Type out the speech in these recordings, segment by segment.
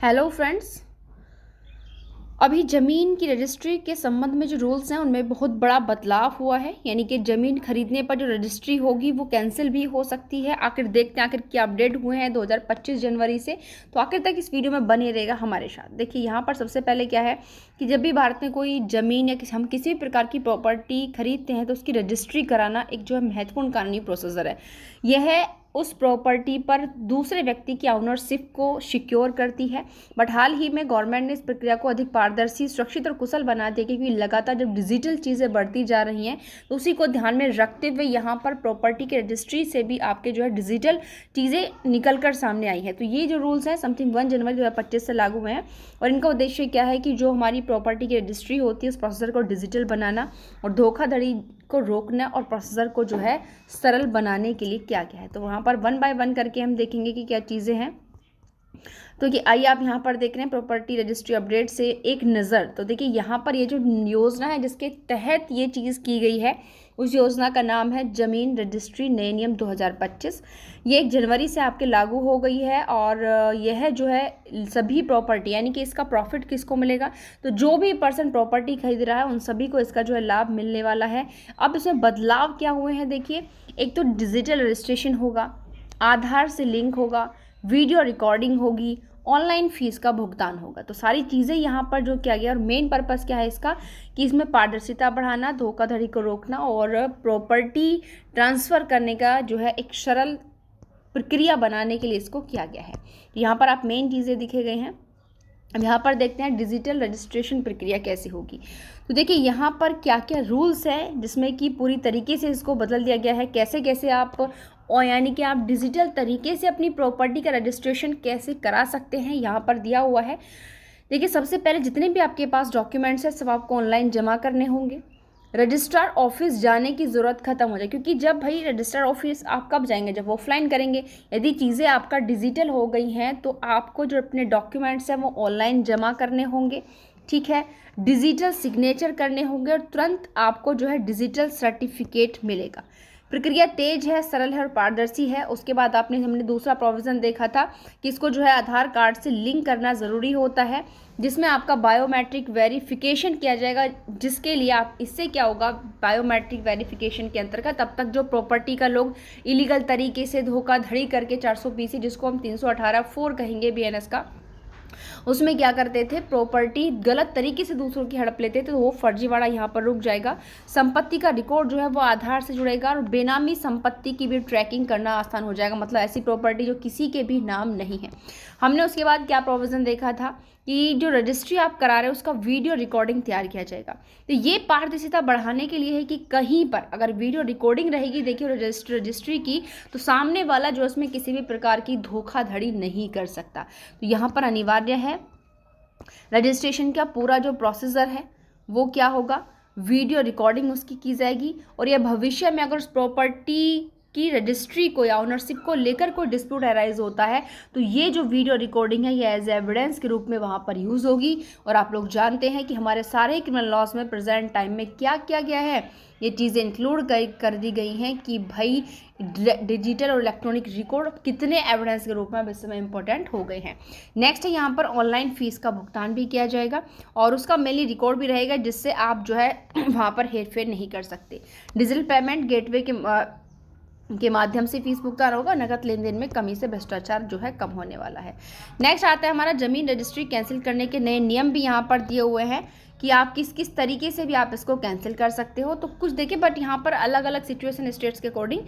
Hello friends. अभी ज़मीन की रजिस्ट्री के संबंध में जो रूल्स हैं उनमें बहुत बड़ा बदलाव हुआ है, यानी कि ज़मीन खरीदने पर जो रजिस्ट्री होगी वो कैंसिल भी हो सकती है। आखिर देखते हैं आखिर क्या अपडेट हुए हैं 2025 जनवरी से, तो आखिर तक इस वीडियो में बने रहेगा हमारे साथ। देखिए यहाँ पर सबसे पहले क्या है कि जब भी भारत में कोई ज़मीन या हम किसी भी प्रकार की प्रॉपर्टी खरीदते हैं तो उसकी रजिस्ट्री कराना एक जो है महत्वपूर्ण कानूनी प्रोसीजर है। यह उस प्रॉपर्टी पर दूसरे व्यक्ति की ऑनरशिप को सिक्योर करती है। बट हाल ही में गवर्नमेंट ने इस प्रक्रिया को अधिक पारदर्शी, सुरक्षित और कुशल बना दिया, क्योंकि लगातार जब डिजिटल चीज़ें बढ़ती जा रही हैं तो उसी को ध्यान में रखते हुए यहाँ पर प्रॉपर्टी के रजिस्ट्री से भी आपके जो है डिजिटल चीज़ें निकल कर सामने आई हैं। तो ये जो रूल्स हैं समथिंग 1 जनवरी 2025 से लागू हुए हैं और इनका उद्देश्य क्या है कि जो हमारी प्रॉपर्टी की रजिस्ट्री होती है उस प्रोसेसर को डिजिटल बनाना और धोखाधड़ी को रोकना और प्रोसेसर को जो है सरल बनाने के लिए क्या क्या है। तो वहाँ पर 1 बाय 1 करके हम देखेंगे कि क्या चीज़ें हैं। तो कि आइए आप यहाँ पर देख रहे हैं प्रॉपर्टी रजिस्ट्री अपडेट से एक नज़र। तो देखिए यहाँ पर ये जो योजना है जिसके तहत ये चीज़ की गई है उस योजना का नाम है ज़मीन रजिस्ट्री नए नियम 2025। ये 1 जनवरी से आपके लागू हो गई है और यह जो है सभी प्रॉपर्टी, यानी कि इसका प्रॉफिट किसको मिलेगा, तो जो भी पर्सन प्रॉपर्टी खरीद रहा है उन सभी को इसका जो है लाभ मिलने वाला है। अब इसमें बदलाव क्या हुए हैं देखिए, एक तो डिजिटल रजिस्ट्रेशन होगा, आधार से लिंक होगा, वीडियो रिकॉर्डिंग होगी, ऑनलाइन फीस का भुगतान होगा। तो सारी चीज़ें यहाँ पर जो किया गया और मेन पर्पस क्या है इसका कि इसमें पारदर्शिता बढ़ाना, धोखाधड़ी को रोकना और प्रॉपर्टी ट्रांसफ़र करने का जो है एक सरल प्रक्रिया बनाने के लिए इसको किया गया है। यहाँ पर आप मेन चीज़ें दिखे गए हैं। अब यहाँ पर देखते हैं डिजिटल रजिस्ट्रेशन प्रक्रिया कैसे होगी। तो देखिए यहाँ पर क्या क्या रूल्स हैं जिसमें कि पूरी तरीके से इसको बदल दिया गया है। कैसे कैसे आप और यानी कि आप डिजिटल तरीके से अपनी प्रॉपर्टी का रजिस्ट्रेशन कैसे करा सकते हैं यहाँ पर दिया हुआ है। देखिए सबसे पहले जितने भी आपके पास डॉक्यूमेंट्स हैं सब आपको ऑनलाइन जमा करने होंगे। रजिस्ट्रार ऑफिस जाने की ज़रूरत खत्म हो जाए, क्योंकि जब भाई रजिस्ट्रार ऑफिस आप कब जाएंगे, जब ऑफलाइन करेंगे। यदि चीज़ें आपका डिजिटल हो गई हैं तो आपको जो अपने डॉक्यूमेंट्स हैं वो ऑनलाइन जमा करने होंगे, ठीक है। डिजिटल सिग्नेचर करने होंगे और तुरंत आपको जो है डिजिटल सर्टिफिकेट मिलेगा। प्रक्रिया तेज है, सरल है और पारदर्शी है। उसके बाद हमने दूसरा प्रोविज़न देखा था कि इसको जो है आधार कार्ड से लिंक करना ज़रूरी होता है, जिसमें आपका बायोमेट्रिक वेरिफिकेशन किया जाएगा, जिसके लिए आप इससे क्या होगा, बायोमेट्रिक वेरिफिकेशन के अंतर्गत अब तक जो प्रॉपर्टी का लोग इलीगल तरीके से धोखाधड़ी करके 420 जिसको हम 318(4) कहेंगे BNS का, उसमें क्या करते थे, प्रॉपर्टी गलत तरीके से दूसरों की हड़प लेते थे, तो वो फर्जीवाड़ा यहाँ पर रुक जाएगा। संपत्ति का रिकॉर्ड जो है वो आधार से जुड़ेगा और बेनामी संपत्ति की भी ट्रैकिंग करना आसान हो जाएगा, मतलब ऐसी प्रॉपर्टी जो किसी के भी नाम नहीं है। हमने उसके बाद क्या प्रोविज़न देखा था कि जो रजिस्ट्री आप करा रहे हो उसका वीडियो रिकॉर्डिंग तैयार किया जाएगा। तो ये पारदर्शिता बढ़ाने के लिए है कि कहीं पर अगर वीडियो रिकॉर्डिंग रहेगी देखिए रजिस्ट्री की, तो सामने वाला जो उसमें किसी भी प्रकार की धोखाधड़ी नहीं कर सकता। तो यहाँ पर अनिवार्य है रजिस्ट्रेशन का पूरा जो प्रोसीजर है वो क्या होगा, वीडियो रिकॉर्डिंग उसकी की जाएगी और यह भविष्य में अगर उस प्रॉपर्टी की रजिस्ट्री को या ओनरशिप को लेकर कोई डिस्प्यूट अराइज होता है तो ये जो वीडियो रिकॉर्डिंग है ये एज एविडेंस के रूप में वहाँ पर यूज़ होगी। और आप लोग जानते हैं कि हमारे सारे क्रिमिनल लॉज में प्रेजेंट टाइम में क्या किया गया है, ये चीज़ें इंक्लूड कर दी गई हैं कि भाई डिजिटल और इलेक्ट्रॉनिक रिकॉर्ड कितने एविडेंस के रूप में अब इस समय इंपॉर्टेंट हो गए हैं। नेक्स्ट है यहाँ पर ऑनलाइन फीस का भुगतान भी किया जाएगा और उसका मेनली रिकॉर्ड भी रहेगा, जिससे आप जो है वहाँ पर हेरफेर नहीं कर सकते। डिजिटल पेमेंट गेटवे के माध्यम से फीस भुगतान होगा, नगद लेन देन में कमी से भ्रष्टाचार जो है कम होने वाला है। नेक्स्ट आता है हमारा जमीन रजिस्ट्री कैंसिल करने के नए नियम भी यहाँ पर दिए हुए हैं कि आप किस किस तरीके से भी आप इसको कैंसिल कर सकते हो। तो कुछ देखिए, बट यहाँ पर अलग अलग सिचुएशन स्टेट्स के अकॉर्डिंग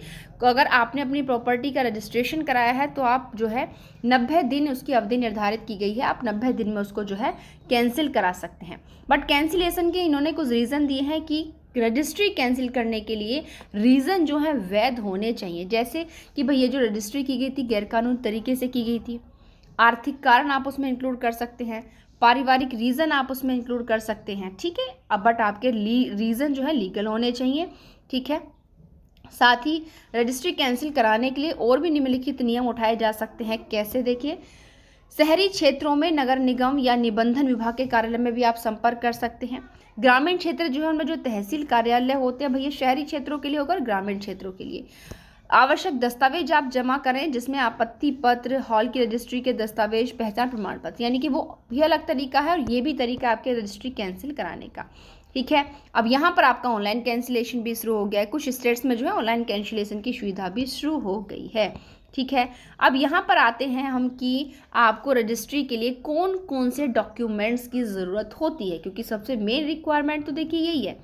अगर आपने अपनी प्रॉपर्टी का रजिस्ट्रेशन कराया है तो आप जो है 90 दिन उसकी अवधि निर्धारित की गई है, आप 90 दिन में उसको जो है कैंसिल करा सकते हैं। बट कैंसिलेशन के इन्होंने कुछ रीज़न दिए हैं कि रजिस्ट्री कैंसिल करने के लिए रीज़न जो है वैध होने चाहिए, जैसे कि भाई ये जो रजिस्ट्री की गई थी गैरकानूनी तरीके से की गई थी, आर्थिक कारण आप उसमें इंक्लूड कर सकते हैं, पारिवारिक रीज़न आप उसमें इंक्लूड कर सकते हैं, ठीक है। अब बट आपके रीज़न जो है लीगल होने चाहिए, ठीक है। साथ ही रजिस्ट्री कैंसिल कराने के लिए और भी निम्नलिखित नियम उठाए जा सकते हैं। कैसे देखिए, शहरी क्षेत्रों में नगर निगम या निबंधन विभाग के कार्यालय में भी आप संपर्क कर सकते हैं। ग्रामीण क्षेत्र जो है उनमें जो तहसील कार्यालय होते हैं भैया शहरी क्षेत्रों के लिए होगा और ग्रामीण क्षेत्रों के लिए आवश्यक दस्तावेज आप जमा करें, जिसमें आपत्ति पत्र, हॉल की रजिस्ट्री के दस्तावेज, पहचान प्रमाण पत्र, यानी कि वो भी अलग तरीका है और ये भी तरीका है आपके रजिस्ट्री कैंसिल कराने का। ठीक है, अब यहाँ पर आपका ऑनलाइन कैंसिलेशन भी शुरू हो गया है। कुछ स्टेट्स में जो है ऑनलाइन कैंसिलेशन की सुविधा भी शुरू हो गई है। ठीक है, अब यहाँ पर आते हैं हम कि आपको रजिस्ट्री के लिए कौन कौन से डॉक्यूमेंट्स की ज़रूरत होती है, क्योंकि सबसे मेन रिक्वायरमेंट तो देखिए यही है।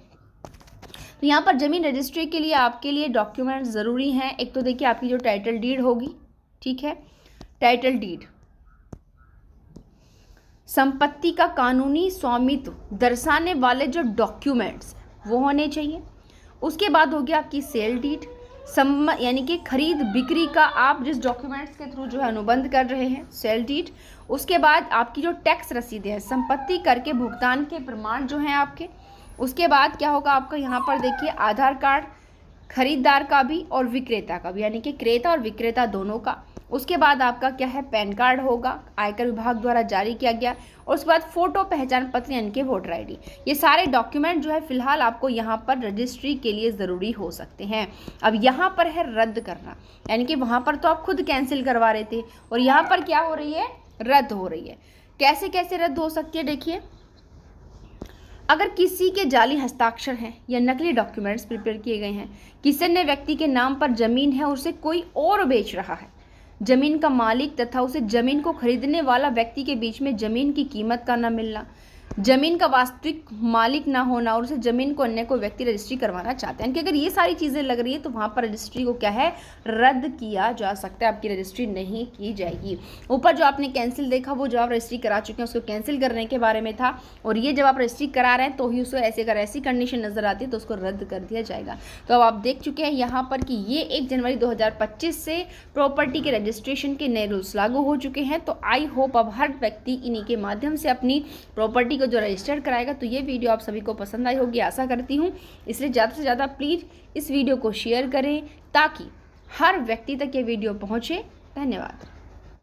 तो यहाँ पर ज़मीन रजिस्ट्री के लिए आपके लिए डॉक्यूमेंट्स ज़रूरी हैं। एक तो देखिए आपकी जो टाइटल डीड होगी, ठीक है, टाइटल डीड, संपत्ति का कानूनी स्वामित्व दर्शाने वाले जो डॉक्यूमेंट्स वो होने चाहिए। उसके बाद हो गया आपकी सेल डीड, यानी कि खरीद बिक्री का आप जिस डॉक्यूमेंट्स के थ्रू जो है अनुबंध कर रहे हैं, सेल डीड। उसके बाद आपकी जो टैक्स रसीदें हैं, संपत्ति कर के भुगतान के प्रमाण जो हैं आपके। उसके बाद क्या होगा आपका यहाँ पर देखिए आधार कार्ड, खरीदार का भी और विक्रेता का भी, यानी कि क्रेता और विक्रेता दोनों का। उसके बाद आपका क्या है, पैन कार्ड होगा, आयकर विभाग द्वारा जारी किया गया। और उसके बाद फोटो पहचान पत्र यानी कि वोटर आईडी। ये सारे डॉक्यूमेंट जो है फिलहाल आपको यहाँ पर रजिस्ट्री के लिए ज़रूरी हो सकते हैं। अब यहाँ पर है रद्द करना, यानी कि वहाँ पर तो आप खुद कैंसिल करवा रहे थे और यहाँ पर क्या हो रही है, रद्द हो रही है। कैसे कैसे रद्द हो सकती है, देखिए अगर किसी के जाली हस्ताक्षर हैं या नकली डॉक्यूमेंट्स प्रिपेयर किए गए हैं, किसी अन्य व्यक्ति के नाम पर जमीन है, उसे कोई और बेच रहा है, जमीन का मालिक तथा उसे जमीन को खरीदने वाला व्यक्ति के बीच में जमीन की कीमत का न मिलना, जमीन का वास्तविक मालिक ना होना और उसे जमीन को अन्य को व्यक्ति रजिस्ट्री करवाना चाहते हैं कि अगर ये सारी चीज़ें लग रही है तो वहाँ पर रजिस्ट्री को क्या है, रद्द किया जा सकता है, आपकी रजिस्ट्री नहीं की जाएगी। ऊपर जो आपने कैंसिल देखा वो जो आप रजिस्ट्री करा चुके हैं उसको कैंसिल करने के बारे में था, और ये जब आप रजिस्ट्री करा रहे हैं तो ही उसको ऐसे अगर ऐसी कंडीशन नज़र आती है तो उसको रद्द कर दिया जाएगा। तो अब आप देख चुके हैं यहाँ पर कि ये 1 जनवरी 2025 से प्रॉपर्टी के रजिस्ट्रेशन के नए रूल्स लागू हो चुके हैं। तो आई होप अब हर व्यक्ति इन्हीं के माध्यम से अपनी प्रॉपर्टी जो रजिस्टर कराएगा। तो ये वीडियो आप सभी को पसंद आई होगी आशा करती हूँ, इसलिए ज़्यादा से ज़्यादा प्लीज़ इस वीडियो को शेयर करें ताकि हर व्यक्ति तक ये वीडियो पहुँचे। धन्यवाद।